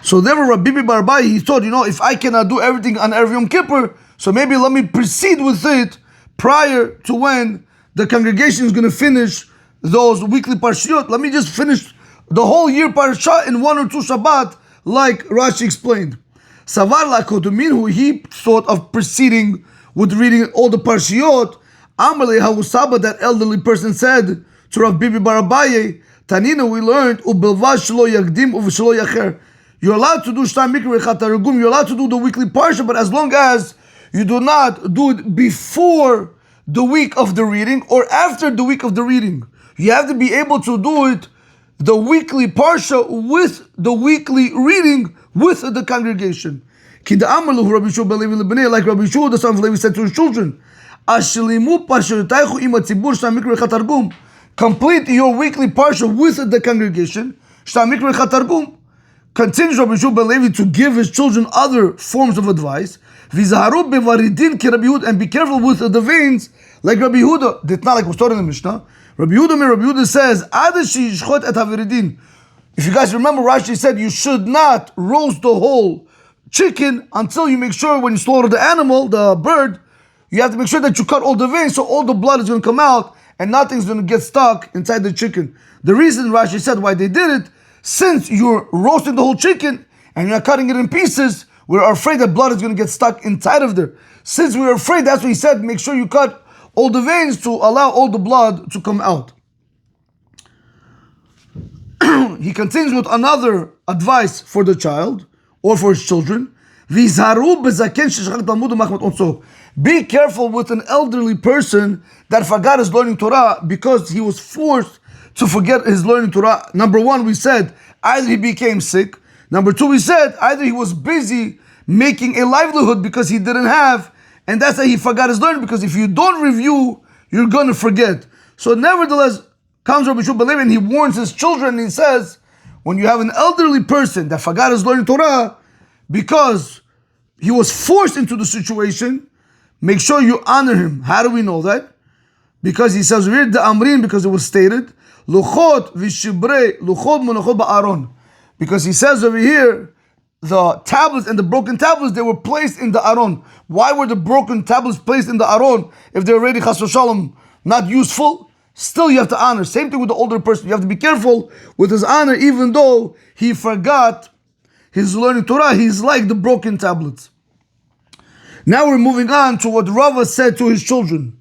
S1: So therefore, Rabbi Bibi bar Abaye, he thought, if I cannot do everything on Erev Yom Kippur, so maybe let me proceed with it prior to when the congregation is going to finish those weekly parshiot. Let me just finish the whole year parsha in 1 or 2 Shabbat, like Rashi explained. Savar lakotumin, who he thought of proceeding with reading all the parshiot. Amalei Hawusaba, that elderly person said to Rabbi Bibi bar Abaye, Tanina, we learned, ubelva shelo yagdim uvshelo yacher. You're allowed to do Shtam Mikra Chatarugum, you're allowed to do the weekly parsha, but as long as you do not do it before the week of the reading or after the week of the reading. You have to be able to do it, the weekly parsha, with the weekly reading with the congregation. Like Rabbi Shua, the son of Levi, said to his children, complete your weekly parsha with the congregation. Shtam Mikra Chatargum. Continues Rabbi Shua ben Levi to give his children other forms of advice. And be careful with the veins, like Rabbi Yehuda. It's not like was taught in the Mishnah. Rabbi Yehuda says, if you guys remember, Rashi said you should not roast the whole chicken until you make sure when you slaughter the animal, the bird, you have to make sure that you cut all the veins so all the blood is going to come out and nothing's going to get stuck inside the chicken. The reason Rashi said why they did it, since you're roasting the whole chicken and you're cutting it in pieces, we're afraid that blood is going to get stuck inside of there. Since we're afraid, that's what he said, make sure you cut all the veins to allow all the blood to come out. He continues with another advice for the child or for his children. Be careful with an elderly person that forgot his learning Torah because he was forced to forget his learning Torah. Number 1, we said, either he became sick. Number 2, we said, either he was busy making a livelihood because he didn't have, and that's why he forgot his learning, because if you don't review, you're going to forget. So nevertheless, comes Rabbi Shua ben Levi and he warns his children, and he says, when you have an elderly person that forgot his learning Torah because he was forced into the situation, make sure you honor him. How do we know that? Because he says, read the Amrin, because it was stated, Luchot v'shibrei, luchot monachot ba'aron. Because he says over here, the tablets and the broken tablets, they were placed in the aron. Why were the broken tablets placed in the aron if they're already chas v'shalom not useful? Still you have to honor. Same thing with the older person. You have to be careful with his honor, even though he forgot his learning Torah. He's like the broken tablets. Now we're moving on to what Rava said to his children.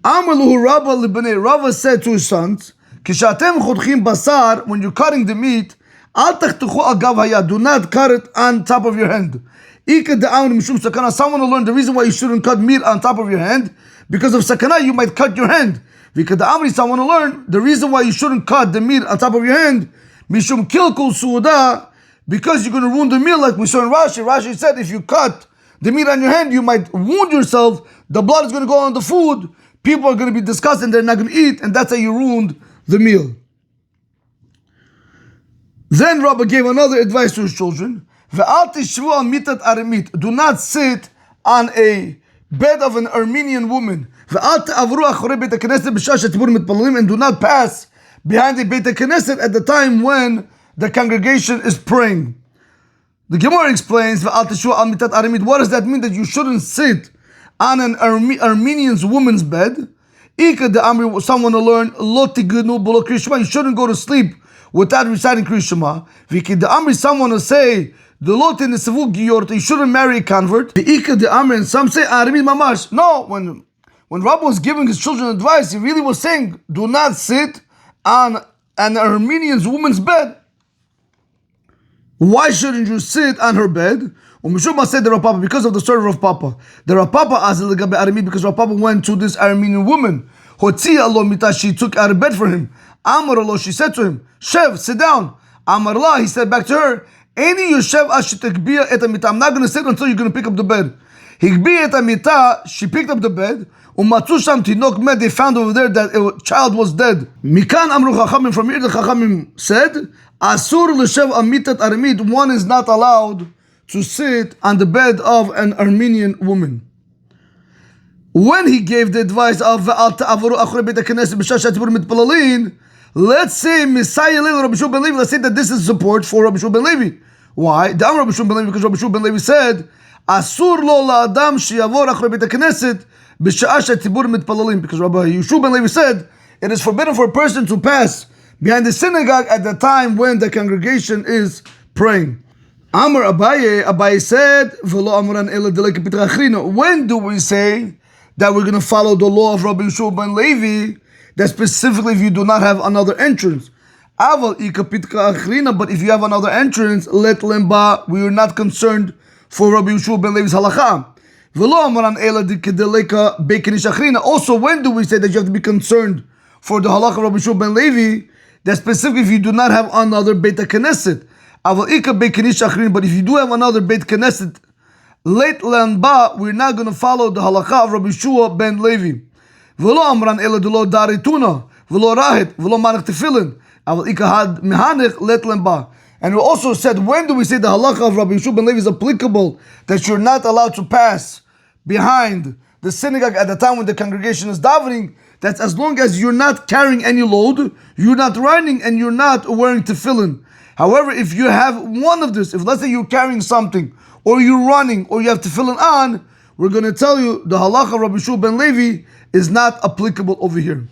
S1: Amaluhu Rabba libnei. Rava said to his sons, Kishatem chodchim basar, when you're cutting the meat, Al tachtuchu al gav hayad. Do not cut it on top of your hand. Someone will learn the reason why you shouldn't cut meat on top of your hand, because of sakana, you might cut your hand. Someone will learn the reason why you shouldn't cut the meat on top of your hand, mishum kilkul suuda, because you're going to ruin the meal, like we saw in Rashi. Rashi said if you cut the meat on your hand, you might wound yourself. The blood is going to go on the food. People are going to be disgusted and they're not going to eat, and that's how you ruined the meal. Then Rabbi gave another advice to his children. Do not sit on a bed of an Armenian woman. And do not pass behind the Beit HaKnesset at the time when the congregation is praying. The Gemara explains, what does that mean, that you shouldn't sit on an Armenian woman's bed? Someone will learn, you shouldn't go to sleep without reciting Kriya Shema. Someone will say, you shouldn't marry a convert. And some say, no, when Rabbi was giving his children advice, he really was saying, do not sit on an Armenian woman's bed. Why shouldn't you sit on her bed? Said the Rav Papa, because of the story of Rav Papa. The Rav Papa because Rav Papa went to this Armenian woman. She took out a bed for him. Amar Allah, she said to him, Shev, sit down. Amar Allah, he said back to her, I'm not going to sit until you're going to pick up the bed. She picked up the bed. They found over there that a child was dead. From here the Chachamim said, one is not allowed to sit on the bed of an Armenian woman. When he gave the advice of let's say Messiah Rabbi Shimon ben Levi, let's say that this is support for Rabbi Shimon ben Levi. Why? Rabbi Shimon ben Levi, because Rabbi Shimon ben Levi said, Asur lo la'adam sheyavor achrei Beit HaKnesset b'sha'ah she'tzibur mitpalalim. Because Rabbi Shimon ben Levi said, it is forbidden for a person to pass behind the synagogue at the time when the congregation is praying. Amar Abaye said, V'lo amran ela deleke pitra achrina. When do we say that we're going to follow the law of Rabbi Shimon ben Levi, that specifically if you do not have another entrance? But if you have another entrance, let lemba, we are not concerned for Rabbi Shimon ben Levi's halakha. Also, when do we say that you have to be concerned for the halakha of Rabbi Shimon ben Levi, that specifically if you do not have another Beit HaKnesset? But if you do have another Beit HaKnesset, let lemba, we're not going to follow the halakha of Rabbi Shimon ben Levi. And we also said, when do we say the halacha of Rabbi Shimon ben Levi is applicable, that you're not allowed to pass behind the synagogue at the time when the congregation is davening? That's as long as you're not carrying any load, you're not running, and you're not wearing tefillin. However, if you have one of this, if let's say you're carrying something, or you're running, or you have tefillin on, we're going to tell you the halacha of Rabbi Shimon ben Levi is not applicable over here.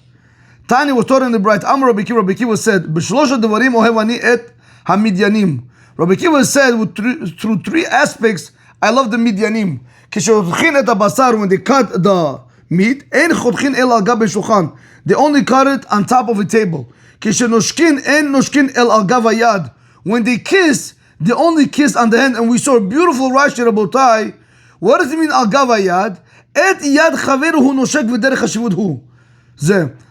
S1: Tani was taught in the bright. Amar Rabbi Kiva said, B'shlosha devarim ohev ani et hamidyanim. Rabbi Kiva said, through three aspects, I love the midyanim. K'shotchin et habasar, when they cut the meat, ein chotchin el al gab shulchan, they only cut it on top of a table. K'shenoshkin ein noshkin el al gav hayad, when they kiss, they only kiss on the hand. And we saw a beautiful Rashi, Rabotai. What does it mean al gav hayad? Et yad chaveruhu noshek v'derech hashivud hu.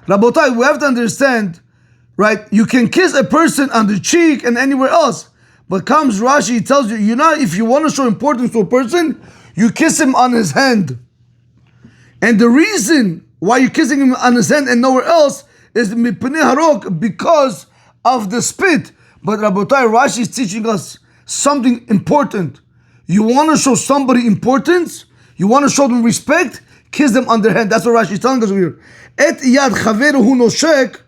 S1: Rabotai, we have to understand, right? You can kiss a person on the cheek and anywhere else. But comes Rashi, he tells you, if you want to show importance to a person, you kiss him on his hand. And the reason why you're kissing him on his hand and nowhere else is mipnei harok, because of the spit. But Rabotai, Rashi is teaching us something important. You want to show somebody importance, you want to show them respect, kiss them on their hand. That's what Rashi is telling us here. Et yad chaveruhu noshek,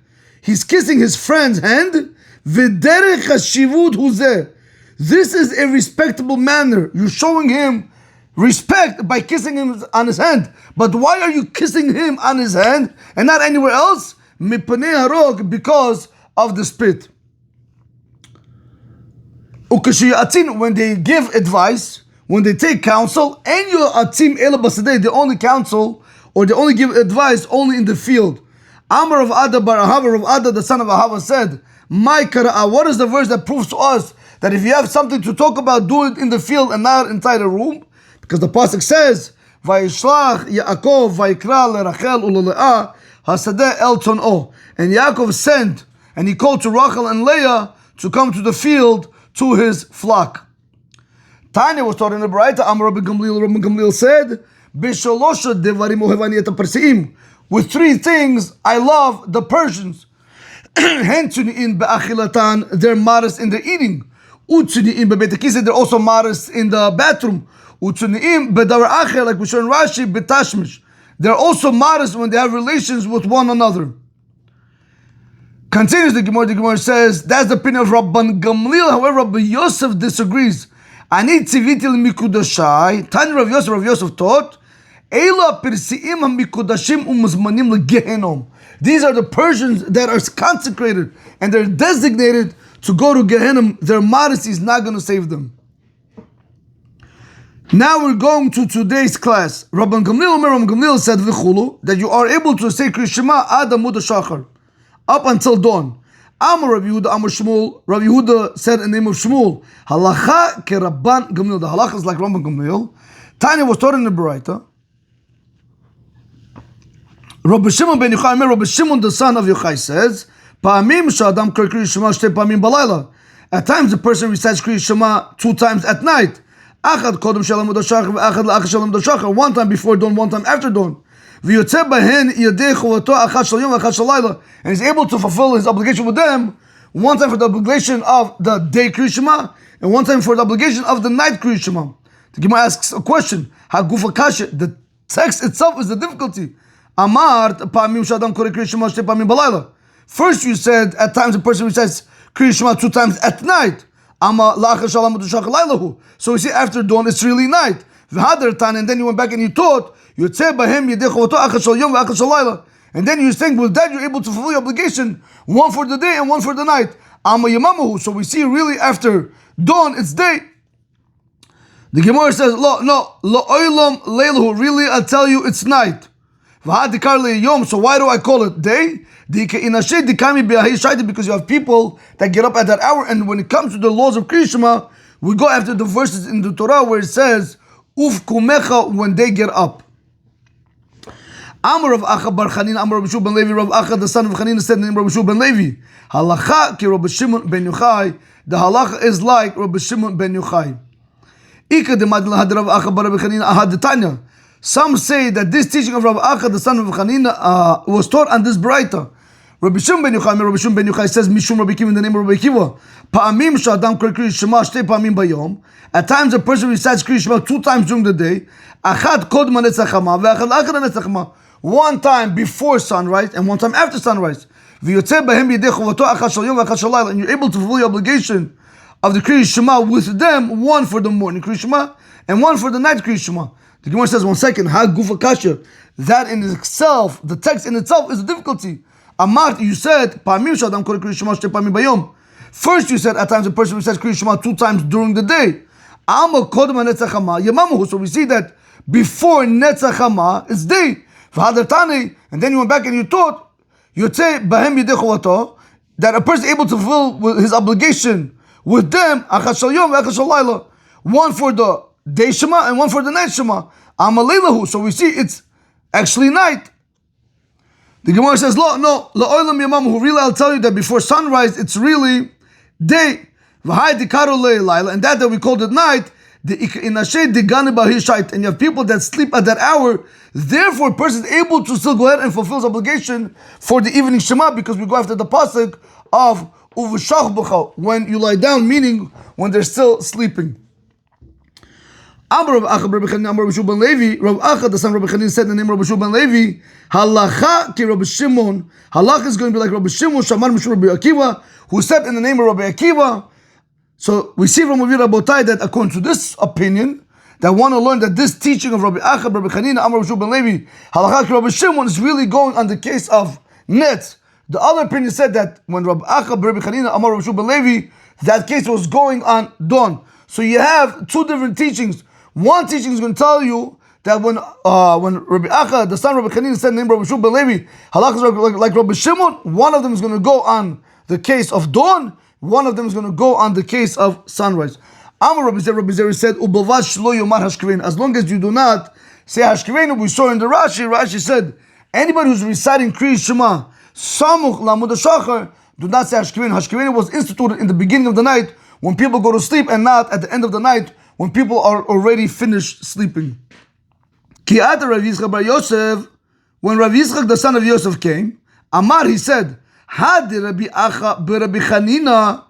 S1: he's kissing his friend's hand. V'derech hashivud hu zeh. This is a respectable manner. You're showing him respect by kissing him on his hand. But why are you kissing him on his hand and not anywhere else? Mipnei harok, because of the spit. When they give advice, when they take counsel, and you atzim ela basadei, they only counsel or they only give advice only in the field. Amar of Ada bar Ahava, of Ada the son of Ahava said, My Kara'ah, what is the verse that proves to us that if you have something to talk about, do it in the field and not inside a room? Because the pasuk says, Vayishlach Yaakov Vayikra leRachel uleLeah hasadeh el ton'o. And Yaakov sent, and he called to Rachel and Leah to come to the field to his flock. Tanya was taught in the Braita. Amar Rabbi Gamliel said, B'sholosha devarim ohevani et haParsiim. With three things, I love the Persians. Hentzuni'in be'achilatan, they're modest in their eating. Utzuni'in be'betekise, they're also modest in the bathroom. Utzuni'in be'davar acher, like we show in Rashi, betashmish. They're also modest when they have relations with one another. Continues the Gemara says, that's the opinion of Rabban Gamliel. However, Rabbi Yosef disagrees. Ani tziviti l'mikudashai. Tani Rav Yosef taught, Eila pirsi'im ha'mikudashim u'muzmanim l'gehenom. These are the Persians that are consecrated and they're designated to go to Gehenna. Their modesty is not going to save them. Now we're going to today's class. Rabban Gamliel said v'chulu, that you are able to say Kriya Shema ad Amud Shachar, up until dawn. Amar Rabbi Yehuda, Amar Shmuel. Rabbi Yehuda said in the name of Shmuel, Halacha ke Rabban Gamliel. The halacha is like Rabban Gamliel. Tanya was taught in the Baraita. Rabbi Shimon ben Yochai, Rabbi Shimon the son of Yochai says, Pa'amim sh'adam kor Kriya Shema shtei pa'amim balayla. At times the person recites Kriya Shema 2 times at night. Achad kodem shel Amud Shachar ve'achad la'achad shel Amud Shachar. 1 time before dawn, 1 time after dawn. V'yotzeh bahen yedei chovato achad shel yom ve'achad shel layla. And he's able to fulfill his obligation with them 1 time for the obligation of the day Kriya Shema and 1 time for the obligation of the night Kriya Shema. The Gemara asks a question. Hagufa kasha. The text itself is the difficulty. Amar pa'amim sh'adam kore Kriya Shema shtei pa'amim balayla. First you said at times a person recites Kriya Shema 2 times at night. So we see after dawn it's really night. And then you went back and you taught, and then you're saying with that you're able to fulfill your obligation, 1 for the day and 1 for the night. So we see really after dawn it's day. The Gemara says, really I'll tell you it's night. So why do I call it day? Because you have people that get up at that hour, and when it comes to the laws of Kriya Shema, we go after the verses in the Torah where it says Uf kumecha, when they get up. Amar of Acha bar Chanina, Amar Rabbi Shimon ben Levi, Rav Acha the son of Chanina said in the name of Rabbi Shimon ben Levi, Halacha ki Rabbi Shimon ben Yochai. The halacha is like Rabbi Shimon ben Yochai. Ika de madla had Rav Acha bar Rabbi Chanina ahad Tanya. Some say that this teaching of Rav Acha the son of Chanina was taught on this Braita. Rabbi Shimon ben Yochai says, Mishum Rabbi Kiva, in the name of Rabbi Kiva. Pa'amim sh'adam kor Kriya Shema shtei pa'amim bayom. At times a person recites Kriya Shema 2 times during the day. Achad kodma netzach hama ve'achad achad netzach hama. 1 time before sunrise and 1 time after sunrise. V'yotzeh bahem yedei chovato achad shel yom ve'achad shel layla. And you're able to fulfill your obligation of the Kriya Shema with them, 1 for the morning Kriya Shema and 1 for the night Kriya Shema. The Gemara says, 1 second, ha gufa kasha. That in itself, the text in itself is a difficulty. Amar, you said, Pa'amim sh'adam kore Kriya Shema shtei pa'amim bayom. First you said at times a person recites Kriya Shema 2 times during the day. Ama kodem netzach hama yamamu. So we see that before netzach hama it's day. V'hadar tani, and then you went back and you taught, yotzeh bahem yedei chovato, that a person able to fulfill his obligation with them, achad shel yom ve'achad shel layla, 1 for the day Shema and 1 for the night Shema. Ama leilahu. So we see it's actually night. The Gemara says, no, la'olam yamamu. Really, I'll tell you that before sunrise, it's really day. V'hai dikaru le'layla, and that we called it night. And you have people that sleep at that hour. Therefore, a person is able to still go ahead and fulfill his obligation for the evening Shema, because we go after the pasuk of uv'shach b'cha, when you lie down, meaning when they're still sleeping. Amar Rav Acha Rabbi Chanina, Amar Rabbi Shimon ben Levi. Rav Acha the son of Rabbi Chanina said in the name of Rabbi Shimon ben Levi, Halacha ki Rabbi Shimon. Halacha is going to be like Rabbi Shimon, Shamar Mishum Rabbi Akiva, who said in the name of Rabbi Akiva. So we see from Rav Botai that according to this opinion, that want to learn that this teaching of Rabbi Acha, Rabbi Chanina, Amar Rabbi Shimon ben Levi, Halacha ki Rabbi Shimon is really going on the case of net. The other opinion said that when Rabbi Acha, Rabbi Chanina, Amar Rabbi Shimon ben Levi, that case was going on dawn. So you have 2 different teachings. One teaching is going to tell you that when Rabbi Acha, the son of Rabbi Chanina, said the name of Rabbi Shimon ben Levi, halakha is like Rabbi Shimon, one of them is going to go on the case of dawn, one of them is going to go on the case of sunrise. Amar Rabbi Zeri said, "Ubavad shlo yomar hashkivenu." As long as you do not say hashkivenu, we saw in the Rashi. Rashi said, anybody who's reciting Kriyas Shema samuch la'amud hashachar, do not say hashkivenu. Hashkivenu was instituted in the beginning of the night when people go to sleep, and not at the end of the night when people are already finished sleeping. Ki ata Rav Yitzchak bar Yosef, when Rav Yitzchak the son of Yosef came, Amar, he said, Hadi Rabbi Acha b'Rabbi Chanina,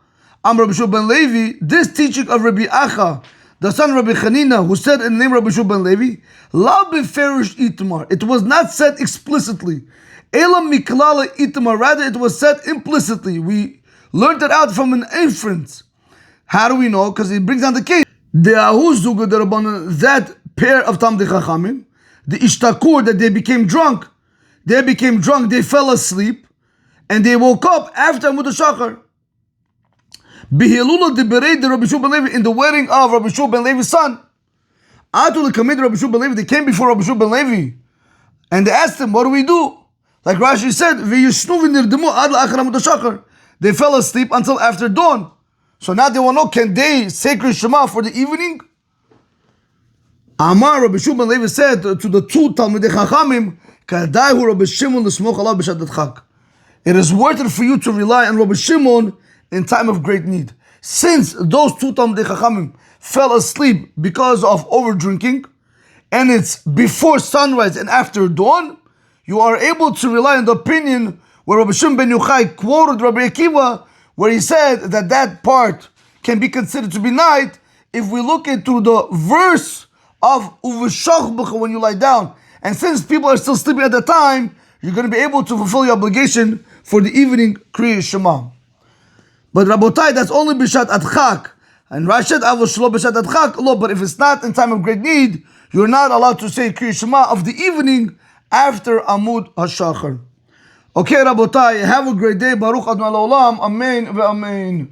S1: Amar Rabbi Shimon ben Levi, this teaching of Rabbi Acha, the son of Rabbi Chanina, who said in the name of Rabbi Shimon ben Levi, La beferish itmar. It was not said explicitly. Ela miklala itmar. Rather, it was said implicitly. We learned it out from an inference. How do we know? Because it brings down the case. The ahuzuga the Rabbanan, that pair of Talmidei Chachamim, the ishtakur, that they became drunk. They became drunk. They fell asleep. And they woke up after Amud HaShachar. Bihilula diberei de Rabbi Shimon ben Levi, in the wedding of Rabbi Shimon ben Levi's son. Atul kamid Rabbi Shimon ben Levi. They came before Rabbi Shimon ben Levi, and they asked him, "What do we do?" Like Rashi said, "V'yishnu v'nirdemu ad la'achar Amud HaShachar." They fell asleep until after dawn. So now they want to know: can they say Kriyas Shema for the evening? Amar Rabbi Shimon ben Levi said to the two Talmidei Chachamim, "Kadaihu Rabbi Shimon l'smoch alav b'shat chak." It is worth it for you to rely on Rabbi Shimon in time of great need. Since those two Talmidei Chachamim fell asleep because of over drinking, and it's before sunrise and after dawn, you are able to rely on the opinion where Rabbi Shimon ben Yochai quoted Rabbi Akiva, where he said that that part can be considered to be night if we look into the verse of Uveshach b'cha, when you lie down. And since people are still sleeping at the time, you're going to be able to fulfill your obligation for the evening Kriyas Shema. But Rabotai, that's only B'shat Adchak. And Rashat Avos Shlo B'shat Adchak, lo, but if it's not in time of great need, you're not allowed to say Kriyas Shema of the evening after Amud HaShachar. Okay, Rabotai, have a great day. Baruch Adonai L'Olam. Amen ve'amen.